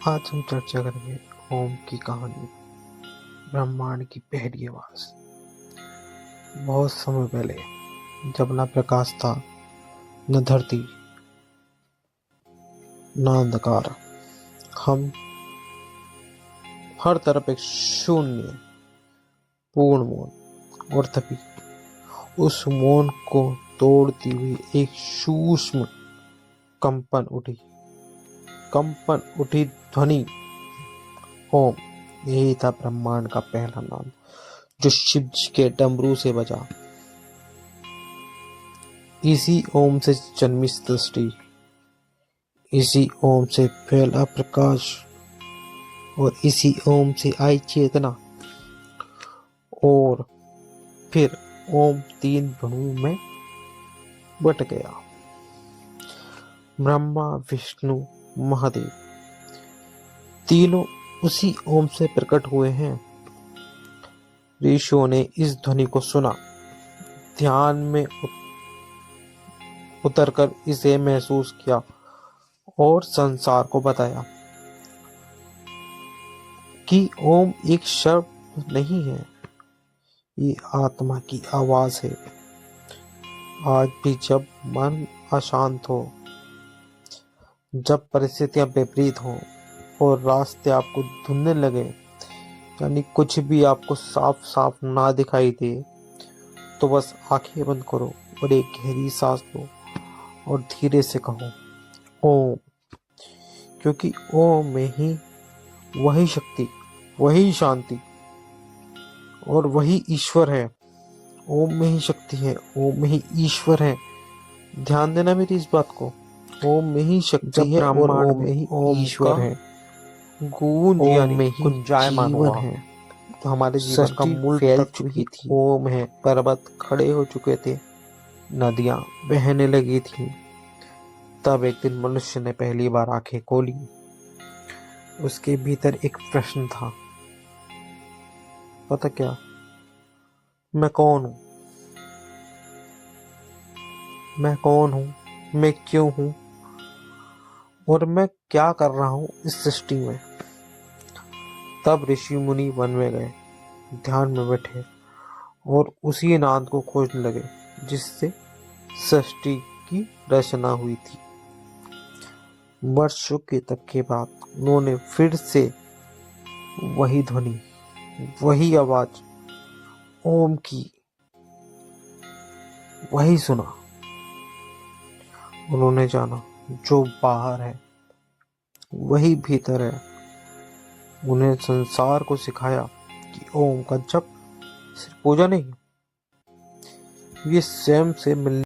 आज हम चर्चा करेंगे ओम की कहानी। ब्रह्मांड की पहली आवाज। बहुत समय पहले, जब न प्रकाश था, न धरती, न अंधकार, हम हर तरफ एक शून्य पूर्ण मौन, और तभी उस मौन को तोड़ती हुई एक सूक्ष्म कंपन उठी ध्वनि। ओम। यही था ब्रह्मांड का पहला नाम, जो शिव जी के डमरू से बजा। इसी ओम से जन्मी सृष्टि, इसी ओम से फैला प्रकाश, और इसी ओम से आई चेतना। और फिर ओम 3 भुवनों में बट गया। ब्रह्मा, विष्णु, महादेव तीनों उसी ओम से प्रकट हुए हैं। ऋषियों ने इस ध्वनि को सुना, ध्यान में उतरकर इसे महसूस किया और संसार को बताया कि ओम एक शब्द नहीं है, ये आत्मा की आवाज है। आज भी जब मन अशांत हो, जब परिस्थितियां विपरीत हो और रास्ते आपको धुंधले लगे, यानी कुछ भी आपको साफ साफ ना दिखाई दे, तो बस आंखें बंद करो और एक गहरी सांस लो और धीरे से कहो ओम। क्योंकि ओम में ही वही शक्ति, वही शांति और वही ईश्वर है। ओम में ही शक्ति है, ओम में ही ईश्वर है। ध्यान देना मेरी इस बात को। ओम में ही शक्ति है और ओम में ही ईश्वर है। गूंज यानी में ही जीवन है। तो हमारे जीवन का मूल फैल चुकी थी ओम है। पर्वत खड़े हो चुके थे, नदियां बहने लगी थी। तब एक दिन मनुष्य ने पहली बार आंखें खोली। उसके भीतर एक प्रश्न था, पता क्या? मैं कौन हूं? मैं कौन हूं? मैं क्यों हूं? और मैं क्या कर रहा हूं इस सृष्टि में? तब ऋषि मुनि वन में गए, ध्यान में बैठे और उसी नाद को खोजने लगे जिससे सृष्टि की रचना हुई थी। वर्षों के तप के बाद उन्होंने फिर से वही ध्वनि, वही आवाज ओम की वही सुना। उन्होंने जाना जो बाहर है वही भीतर है। उन्हें संसार को सिखाया कि ओम का जप सिर्फ पूजा नहीं, ये स्वयं से मिलने